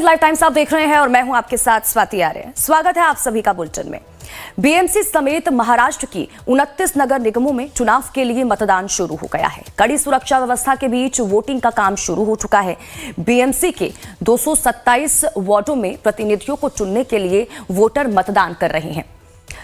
Live times आप देख रहे हैं और मैं हूं आपके साथ स्वाति आर्य। स्वागत है आप सभी का बुलेटिन में। बीएमसी समेत महाराष्ट्र की 29 नगर निगमों में चुनाव के लिए मतदान शुरू हो गया है। कड़ी सुरक्षा व्यवस्था के बीच वोटिंग का काम शुरू हो चुका है। बीएमसी के 227 वार्डों में प्रतिनिधियों को चुनने के लिए वोटर मतदान कर रहे हैं,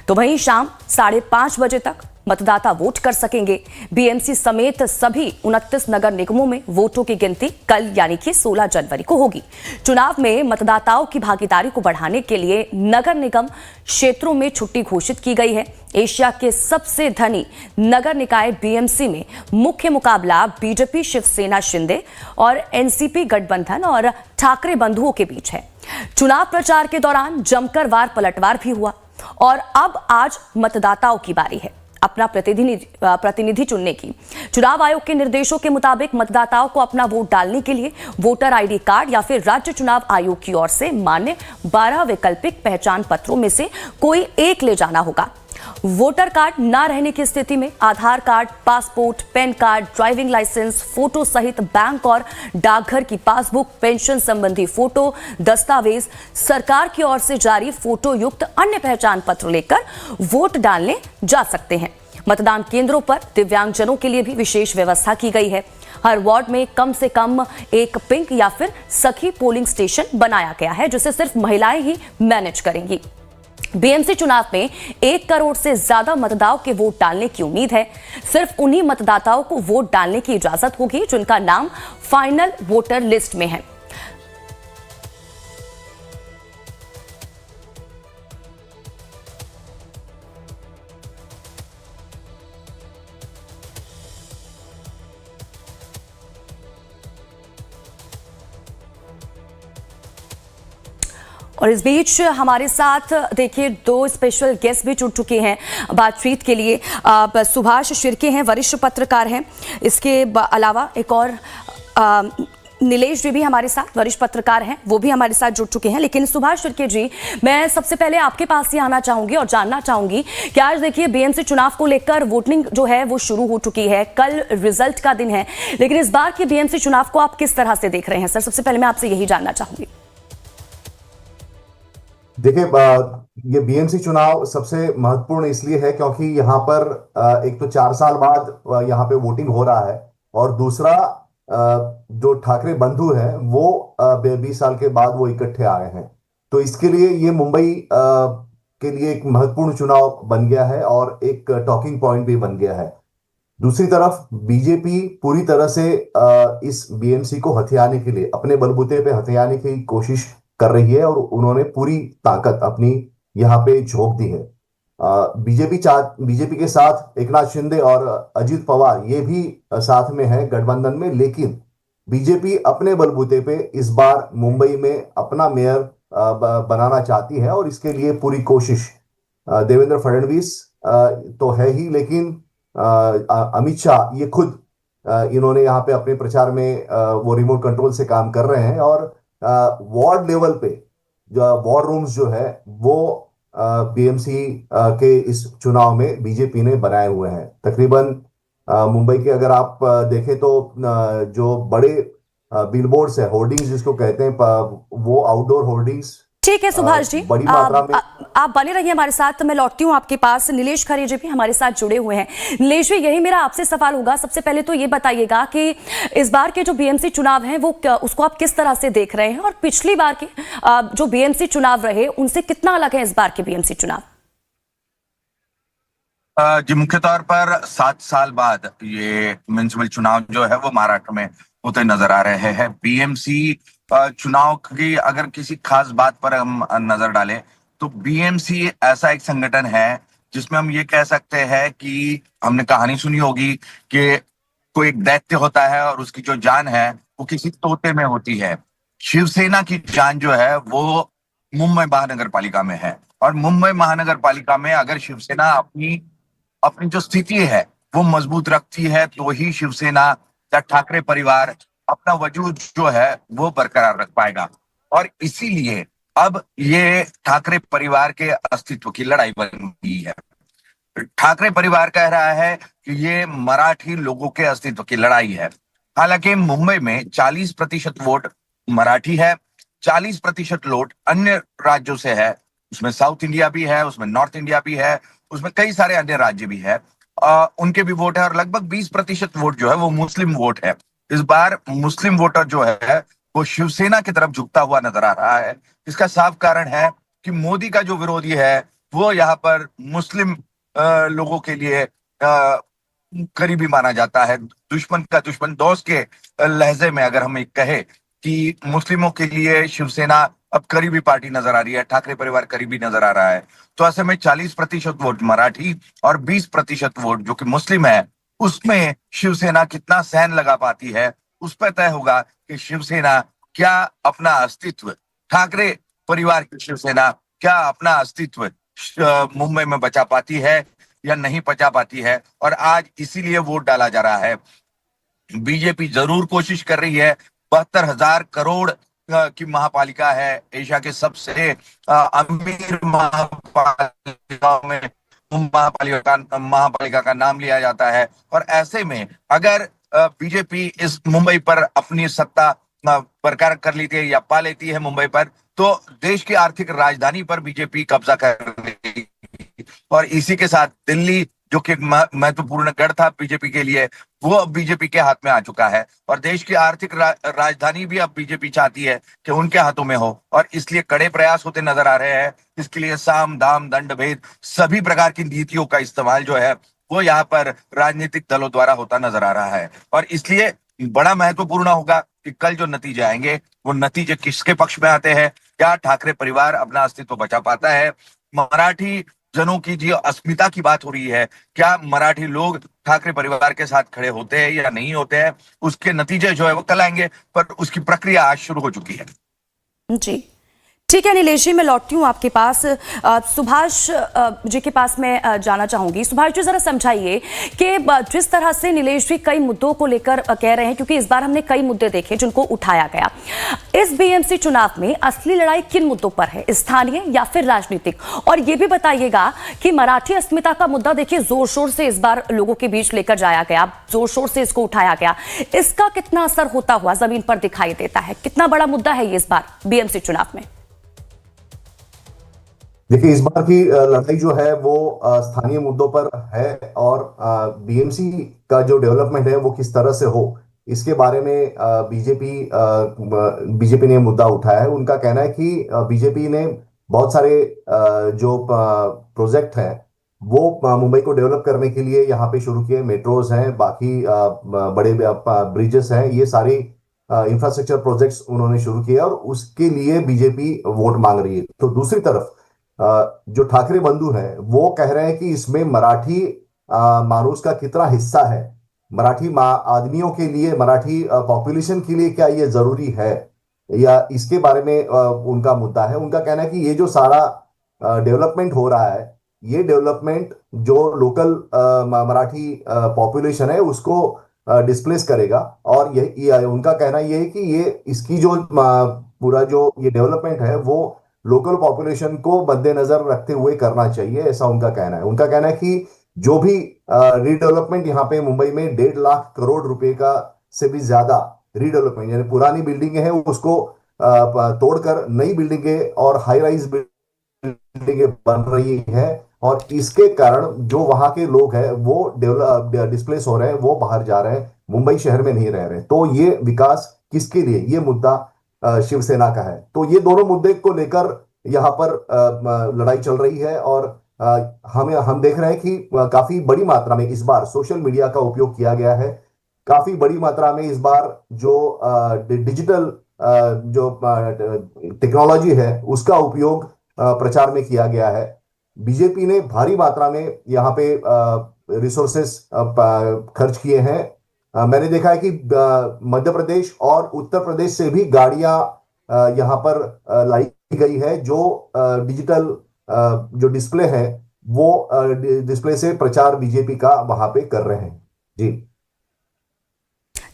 तो वहीं शाम 5:30 बजे तक मतदाता वोट कर सकेंगे। बीएमसी समेत सभी 29 नगर निगमों में वोटों की गिनती कल यानी कि 16 जनवरी को होगी। चुनाव में मतदाताओं की भागीदारी को बढ़ाने के लिए नगर निगम क्षेत्रों में छुट्टी घोषित की गई है। एशिया के सबसे धनी नगर निकाय बीएमसी में मुख्य मुकाबला बीजेपी शिवसेना शिंदे और एनसीपी गठबंधन और ठाकरे बंधुओं के बीच है। चुनाव प्रचार के दौरान जमकर वार पलटवार भी हुआ और अब आज मतदाताओं की बारी है अपना प्रतिनिधि चुनने की। चुनाव आयोग के निर्देशों के मुताबिक मतदाताओं को अपना वोट डालने के लिए वोटर आईडी कार्ड या फिर राज्य चुनाव आयोग की ओर से मान्य 12 वैकल्पिक पहचान पत्रों में से कोई एक ले जाना होगा। वोटर कार्ड ना रहने की स्थिति में Aadhaar card, passport, PAN card, driving licence, photo सहित बैंक और डाकघर की पासबुक, पेंशन संबंधी फोटो, दस्तावेज, सरकार की ओर से जारी फोटो युक्त अन्य पहचान पत्र लेकर वोट डालने जा सकते हैं। मतदान केंद्रों पर दिव्यांगजनों के लिए भी विशेष व्यवस्था की गई है। हर वार्ड में कम से कम एक पिंक या फिर सखी पोलिंग स्टेशन बनाया गया है, जिसे सिर्फ महिलाएं ही मैनेज करेंगी। बीएमसी चुनाव में 1 करोड़ से ज्यादा मतदाताओं के वोट डालने की उम्मीद है। सिर्फ उन्हीं मतदाताओं को वोट डालने की इजाजत होगी जिनका नाम फाइनल वोटर लिस्ट में है। और इस बीच हमारे साथ देखिए 2 स्पेशल गेस्ट भी जुड़ चुके हैं बातचीत के लिए। सुभाष शिर्के हैं, वरिष्ठ पत्रकार हैं। इसके अलावा एक और नीलेश जी भी हमारे साथ वरिष्ठ पत्रकार हैं, वो भी हमारे साथ जुड़ चुके हैं। लेकिन सुभाष शिर्के जी, मैं सबसे पहले आपके पास ही आना चाहूंगी और जानना चाहूंगी कि आज देखिए बीएमसी चुनाव को लेकर वोटिंग जो है वो शुरू हो चुकी है। कल रिजल्ट का दिन है, लेकिन इस बार के बीएमसी चुनाव को आप किस तरह से देख रहे हैं? सर, सबसे पहले मैं आपसे यही जानना चाहूंगी। देखिए, ये बीएमसी चुनाव सबसे महत्वपूर्ण इसलिए है क्योंकि यहाँ पर एक तो 4 साल बाद यहाँ पे वोटिंग हो रहा है और दूसरा जो ठाकरे बंधु हैं वो 20 साल के बाद वो इकट्ठे आए हैं। तो इसके लिए ये मुंबई के लिए एक महत्वपूर्ण चुनाव बन गया है और एक टॉकिंग पॉइंट भी बन गया है। दूसरी तरफ बीजेपी पूरी तरह से इस बीएमसी को हथियाने के लिए, अपने बलबूते पे हथियाने की कोशिश कर रही है और उन्होंने पूरी ताकत अपनी यहाँ पे झोंक दी है। बीजेपी के साथ एकनाथ शिंदे और अजित पवार ये भी साथ में है गठबंधन में, लेकिन बीजेपी अपने बलबूते पे इस बार मुंबई में अपना मेयर बनाना चाहती है और इसके लिए पूरी कोशिश देवेंद्र फडणवीस तो है ही, लेकिन अमित शाह ये खुद इन्होंने यहाँ पे अपने प्रचार में वो रिमोट कंट्रोल से काम कर रहे हैं और वार्ड लेवल पे जो वॉर रूम्स जो है वो बीएमसी के इस चुनाव में बीजेपी ने बनाए हुए हैं। तकरीबन मुंबई के अगर आप देखें तो जो बड़े बिलबोर्ड्स है, होर्डिंग्स जिसको कहते हैं, वो आउटडोर होर्डिंग्स। ठीक है सुभाष जी, बड़ी मात्रा में आप बने रहिए हमारे साथ। मैं लौटती हूँ आपके पास। नीलेश खरे जी भी हमारे साथ जुड़े हुए हैं। नीलेश जी, यही मेरा आपसे सवाल होगा। सबसे पहले तो ये बताइएगा कि इस बार के जो बीएमसी चुनाव हैं वो उसको आप किस तरह से देख रहे हैं और पिछली बार के जो बीएमसी चुनाव रहे उनसे कितना अलग है इस बार के बीएमसी चुनाव? जी, मुख्य तौर पर 7 साल बाद ये म्युनिसिपल चुनाव जो है वो महाराष्ट्र में होते नजर आ रहे हैं। बीएमसी चुनाव की अगर किसी खास बात पर हम नजर डालें तो बीएमसी ऐसा एक संगठन है जिसमें हम ये कह सकते हैं कि हमने कहानी सुनी होगी कि कोई एक दैत्य होता है और उसकी जो जान है वो किसी तोते में होती है। शिवसेना की जान जो है वो मुंबई महानगर पालिका में है और मुंबई महानगर पालिका में अगर शिवसेना अपनी जो स्थिति है वो मजबूत रखती है तो ही शिवसेना या ठाकरे परिवार अपना वजूद जो है वो बरकरार रख पाएगा। और इसीलिए अब ये ठाकरे परिवार के अस्तित्व की लड़ाई बन गई है। ठाकरे परिवार कह रहा है कि ये मराठी लोगों के अस्तित्व की लड़ाई है। हालांकि मुंबई में 40% वोट मराठी है, 40% लोड अन्य राज्यों से है। उसमें साउथ इंडिया भी है, उसमें नॉर्थ इंडिया भी है, उसमें कई सारे अन्य राज्य भी है। उनके भी वोट है और लगभग 20% वोट जो है वो मुस्लिम वोट है। इस बार मुस्लिम वोटर जो है वो शिवसेना की तरफ झुकता हुआ नजर आ रहा है। इसका साफ कारण है कि मोदी का जो विरोधी है वो यहाँ पर मुस्लिम लोगों के लिए करीबी माना जाता है। दुश्मन का दुश्मन दोस्त के लहजे में अगर हम एक कहे कि मुस्लिमों के लिए शिवसेना अब करीबी पार्टी नजर आ रही है, ठाकरे परिवार करीबी नजर आ रहा है। तो ऐसे में 40% वोट मराठी और 20% वोट जो कि मुस्लिम है, उसमें शिवसेना कितना सहन लगा पाती है, उस पर तय होगा कि शिवसेना क्या अपना अस्तित्व, ठाकरे परिवार की शिवसेना क्या अपना अस्तित्व मुंबई में बचा पाती है या नहीं बचा पाती है। और आज इसीलिए वोट डाला जा रहा है। बीजेपी जरूर कोशिश कर रही है, 72,000 करोड़ की महापालिका है, एशिया के सबसे अमीर महापालिकाओं में महापालिका का नाम लिया जाता है। और ऐसे में अगर बीजेपी इस मुंबई पर अपनी सत्ता बरकरार कर लेती है या पा लेती है मुंबई पर, तो देश की आर्थिक राजधानी पर बीजेपी कब्जा कर लेगी। और इसी के साथ दिल्ली जो कि महत्वपूर्ण गढ़ था बीजेपी के लिए, वो अब बीजेपी के हाथ में आ चुका है। और देश की आर्थिक राजधानी भी अब बीजेपी चाहती है कि उनके हाथों में हो, और इसलिए कड़े प्रयास होते नजर आ रहे हैं। इसके लिए साम दाम दंड भेद सभी प्रकार की नीतियों का इस्तेमाल जो है वो यहाँ पर राजनीतिक दलों द्वारा होता नजर आ रहा है। और इसलिए बड़ा महत्वपूर्ण होगा कि कल जो नतीजे आएंगे वो नतीजे किसके पक्ष में आते हैं। क्या ठाकरे परिवार अपना अस्तित्व बचा पाता है? मराठी जनों की जो अस्मिता की बात हो रही है, क्या मराठी लोग ठाकरे परिवार के साथ खड़े होते हैं या नहीं होते हैं, उसके नतीजे जो है वो कल आएंगे, पर उसकी प्रक्रिया आज शुरू हो चुकी है। जी ठीक है नीलेश जी, मैं लौटती हूँ आपके पास। सुभाष जी के पास मैं जाना चाहूंगी। सुभाष जी जरा समझाइए कि जिस तरह से नीलेश जी कई मुद्दों को लेकर कह रहे हैं, क्योंकि इस बार हमने कई मुद्दे देखे जिनको उठाया गया, इस बीएमसी चुनाव में असली लड़ाई किन मुद्दों पर है, स्थानीय या फिर राजनीतिक? और ये भी बताइएगा कि मराठी अस्मिता का मुद्दा देखिए जोर शोर से इस बार लोगों के बीच लेकर जाया गया, जोर शोर से इसको उठाया गया, इसका कितना असर होता हुआ जमीन पर दिखाई देता है? कितना बड़ा मुद्दा है ये इस बार बीएमसी चुनाव में? देखिए, इस बार की लड़ाई जो है वो स्थानीय मुद्दों पर है, और बीएमसी का जो डेवलपमेंट है वो किस तरह से हो, इसके बारे में बीजेपी ने मुद्दा उठाया है। उनका कहना है कि बीजेपी ने बहुत सारे जो प्रोजेक्ट हैं वो मुंबई को डेवलप करने के लिए यहाँ पे शुरू किए। मेट्रोज हैं, बाकी बड़े ब्रिजेस हैं, ये सारी इंफ्रास्ट्रक्चर प्रोजेक्ट्स उन्होंने शुरू किए और उसके लिए बीजेपी वोट मांग रही है। तो दूसरी तरफ जो ठाकरे बंधु हैं वो कह रहे हैं कि इसमें मराठी मानुस का कितना हिस्सा है, मराठी आदमियों के लिए, मराठी पॉपुलेशन के लिए क्या ये जरूरी है, या इसके बारे में उनका मुद्दा है। उनका कहना है कि ये जो सारा डेवलपमेंट हो रहा है, ये डेवलपमेंट जो लोकल मराठी पॉपुलेशन है उसको डिस्प्लेस करेगा। और ये उनका कहना ये है कि ये इसकी जो पूरा जो ये डेवलपमेंट है वो लोकल पॉपुलेशन को मद्देनजर रखते हुए करना चाहिए, ऐसा उनका कहना है। उनका कहना है कि जो भी रीडेवलपमेंट यहाँ पे मुंबई में 1.5 लाख करोड़ रुपए का से भी ज्यादा रीडेवलपमेंट, यानी पुरानी बिल्डिंगें हैं उसको तोड़कर नई बिल्डिंगें और हाई राइज बिल्डिंगें बन रही है, और इसके कारण जो वहां के लोग हैं वो डिस्प्लेस हो रहे हैं, वो बाहर जा रहे हैं, मुंबई शहर में नहीं रह रहे। तो ये विकास किसके लिए, ये मुद्दा शिवसेना का है। तो ये दोनों मुद्दे को लेकर यहाँ पर लड़ाई चल रही है। और हम देख रहे हैं कि काफी बड़ी मात्रा में इस बार सोशल मीडिया का उपयोग किया गया है। काफी बड़ी मात्रा में इस बार जो डिजिटल जो टेक्नोलॉजी है उसका उपयोग प्रचार में किया गया है। बीजेपी ने भारी मात्रा में यहाँ पे रिसोर्सेस खर्च किए हैं। मैंने देखा है कि मध्य प्रदेश और उत्तर प्रदेश से भी गाड़ियां यहाँ पर लाई गई है, जो डिजिटल जो डिस्प्ले है वो डिस्प्ले से प्रचार बीजेपी का वहां पे कर रहे हैं। जी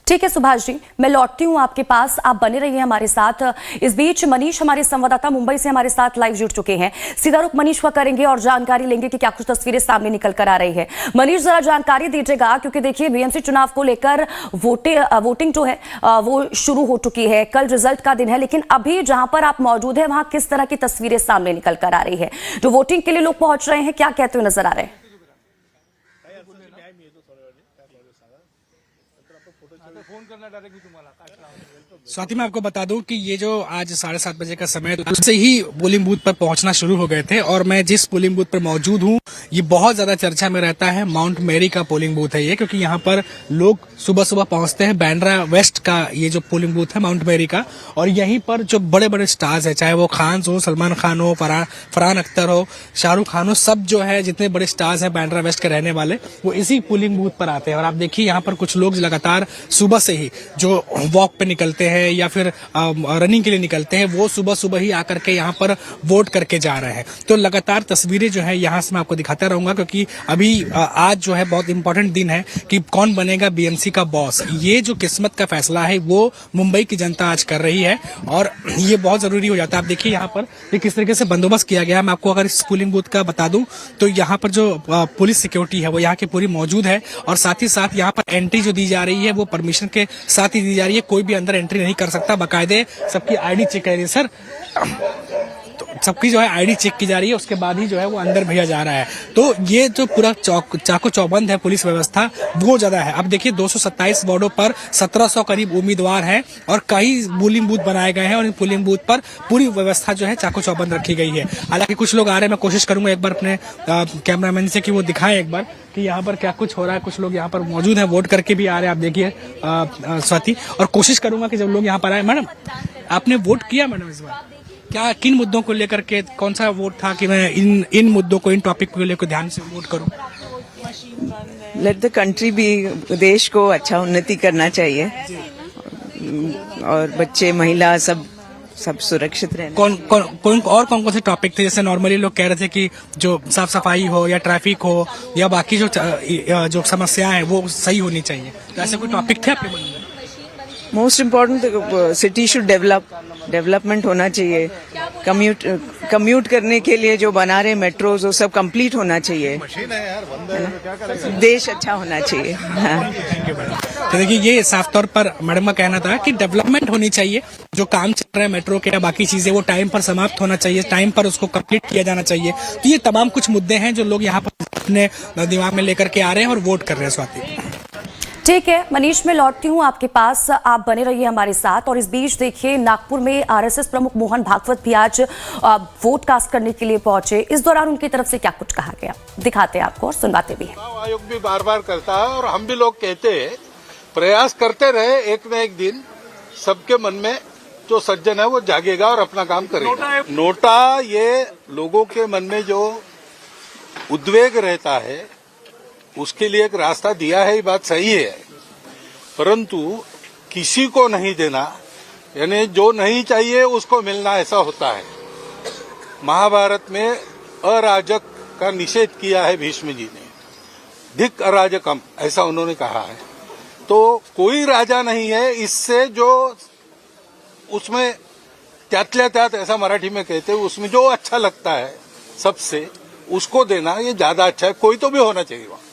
ठीक है सुभाष जी, मैं लौटती हूं आपके पास, आप बने रहिए हमारे साथ। इस बीच मनीष हमारे संवाददाता मुंबई से हमारे साथ लाइव जुड़ चुके हैं। सीधा रुख मनीष का करेंगे और जानकारी लेंगे कि क्या कुछ तस्वीरें सामने निकल कर आ रही है। मनीष, जरा जानकारी दीजिएगा, क्योंकि देखिए बीएमसी चुनाव को लेकर वोटिंग जो है वो शुरू हो चुकी है। कल रिजल्ट का दिन है, लेकिन अभी जहां पर आप मौजूद है वहां किस तरह की तस्वीरें सामने निकल कर आ रही है? जो वोटिंग के लिए लोग पहुंच रहे हैं, क्या कहते हुए नजर आ रहे हैं? स्वाति, मैं आपको बता दूं कि ये जो आज 7:30 बजे का समय उससे ही पोलिंग बूथ पर पहुंचना शुरू हो गए थे, और मैं जिस पोलिंग बूथ पर मौजूद हूं ये बहुत ज्यादा चर्चा में रहता है। माउंट मेरी का पोलिंग बूथ है ये, क्योंकि यहाँ पर लोग सुबह सुबह पहुंचते हैं। बांद्रा वेस्ट का ये जो पोलिंग बूथ है माउंट मेरी का, और यहीं पर जो बड़े बड़े स्टार्स है, चाहे वो खान हो, सलमान खान हो, फरहान अख्तर हो, शाहरुख खान हो, सब जो है जितने बड़े स्टार्स हैं बांद्रा वेस्ट के रहने वाले, वो इसी पोलिंग बूथ पर आते हैं। और आप देखिए यहाँ पर कुछ लोग लगातार सुबह से ही जो वॉक पे निकलते हैं या फिर रनिंग के लिए निकलते हैं, वो सुबह सुबह ही आकर के यहाँ पर वोट करके जा रहे हैं। तो लगातार तस्वीरें जो है यहाँ से मैं आपको दिखाता रहूंगा, क्योंकि अभी आज जो है बहुत इंपॉर्टेंट दिन है कि कौन बनेगा बीएमसी का बॉस। ये जो किस्मत का फैसला है वो मुंबई की जनता आज कर रही है, और ये बहुत जरूरी हो जाता है। आप देखिए यहाँ पर ये किस तरीके से बंदोबस्त किया गया है। मैं आपको अगर इस पोलिंग बूथ का बता दूं तो यहाँ पर जो पुलिस सिक्योरिटी है वो यहाँ की पूरी मौजूद है, और साथ ही साथ यहाँ पर एंट्री जो दी जा रही है वो परमिशन के साथ ही दी जा रही है। कोई भी अंदर एंट्री नहीं कर सकता, बाकायदे सबकी आईडी चेक कर रही है सर, तो सबकी जो है आईडी चेक की जा रही है, उसके बाद ही जो है वो अंदर भेजा जा रहा है। तो ये जो पूरा चाको चौबंद है पुलिस व्यवस्था, वो ज्यादा है। अब देखिए 227 वार्डों पर 1700 करीब उम्मीदवार हैं, और कई पोलिंग बूथ बनाए गए हैं, और इन पोलिंग बूथ पर पूरी व्यवस्था जो है चाको चौबंद रखी गई है। हालांकि कुछ लोग आ रहे हैं, मैं कोशिश करूंगा एक बार अपने कैमरामैन से कि वो दिखाएं एक बार कि यहाँ पर क्या कुछ हो रहा है। कुछ लोग यहाँ पर मौजूद हैं, वोट करके भी आ रहे हैं, आप देखिए स्वाति, और कोशिश करूंगा कि जब लोग यहाँ पर आए। मैडम, आपने वोट किया मैडम इस बार? क्या किन मुद्दों को लेकर के, कौन सा वोट था कि मैं इन मुद्दों को, इन टॉपिक को लेकर ध्यान से वोट करूं? लेट द कंट्री भी, देश को अच्छा उन्नति करना चाहिए, और बच्चे महिला सब सुरक्षित रहना। कौन से टॉपिक थे? जैसे नॉर्मली लोग कह रहे थे कि जो साफ सफाई हो या ट्रैफिक हो या बाकी जो समस्याएं हैं वो सही होनी चाहिए, तो ऐसे कोई टॉपिक थे आपके मन में? Most important, city should development होना चाहिए। कम्यूट करने के लिए जो बना रहे मेट्रोज, वो सब कंप्लीट होना चाहिए। देश अच्छा होना चाहिए। हाँ। तो देखिए ये साफ तौर पर मैडम का कहना था कि डेवलपमेंट होनी चाहिए। जो काम चल रहा है मेट्रो के या बाकी चीजें, वो टाइम पर समाप्त होना चाहिए, टाइम पर उसको कंप्लीट किया जाना चाहिए। तो ये तमाम कुछ मुद्दे हैं जो लोग यहाँ पर अपने दिमाग में लेकर के आ रहे हैं और वोट कर रहे हैं। स्वाति, ठीक है मनीष, मैं लौटती हूं आपके पास, आप बने रहिए हमारे साथ। और इस बीच देखिए नागपुर में आरएसएस प्रमुख मोहन भागवत भी आज वोट कास्ट करने के लिए पहुंचे। इस दौरान उनकी तरफ से क्या कुछ कहा गया, दिखाते हैं आपको और सुनवाते भी हैं। चुनाव आयोग भी बार बार करता है, और हम भी लोग कहते हैं, प्रयास करते रहे, एक न एक दिन सबके मन में जो सज्जन है वो जागेगा और अपना काम करेगा। नोटा ये लोगों के मन में जो उद्वेग रहता है उसके लिए एक रास्ता दिया है, ये बात सही है, परंतु किसी को नहीं देना, यानी जो नहीं चाहिए उसको मिलना, ऐसा होता है। महाभारत में अराजक का निषेध किया है भीष्म जी ने, धिक अराजकम, ऐसा उन्होंने कहा है। तो कोई राजा नहीं है इससे जो उसमें त्यातल्या त्यात, ऐसा मराठी में कहते हैं, उसमें जो अच्छा लगता है सबसे उसको देना, ये ज्यादा अच्छा है। कोई तो भी होना चाहिए वहां।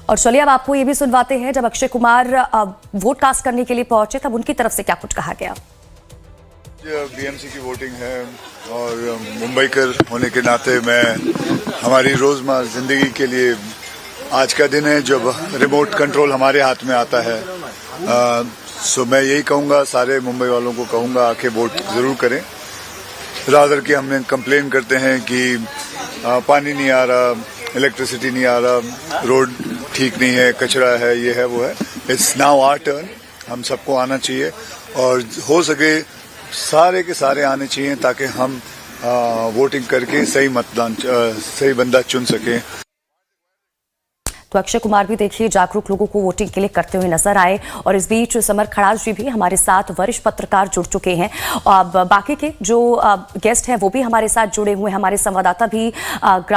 और चलिए अब आपको ये भी सुनवाते हैं, जब अक्षय कुमार वोट कास्ट करने के लिए पहुंचे तब उनकी तरफ से क्या कुछ कहा गया। बीएमसी की वोटिंग है, और मुंबईकर होने के नाते मैं हमारी रोजमर्रा जिंदगी के लिए आज का दिन है जब रिमोट कंट्रोल हमारे हाथ में आता है। सो मैं यही कहूँगा, सारे मुंबई वालों को कहूँगा, आके वोट जरूर करें। रादर कि हमने कंप्लेन करते हैं कि पानी नहीं आ रहा, इलेक्ट्रिसिटी नहीं आ रहा, रोड ठीक नहीं है, कचरा है, ये है वो है। इट्स नाउ आवर टर्न, हम सबको आना चाहिए, और हो सके सारे के सारे आने चाहिए ताकि हम वोटिंग करके सही बंदा चुन सकें। तो अक्षय कुमार भी देखिए जागरूक लोगों को वोटिंग के लिए करते हुए नजर आए। और इस बीच समर खड़ास जी भी हमारे साथ वरिष्ठ पत्रकार जुड़ चुके हैं। अब बाकी के जो गेस्ट हैं वो भी हमारे साथ जुड़े हुए हैं। हमारे संवाददाता भी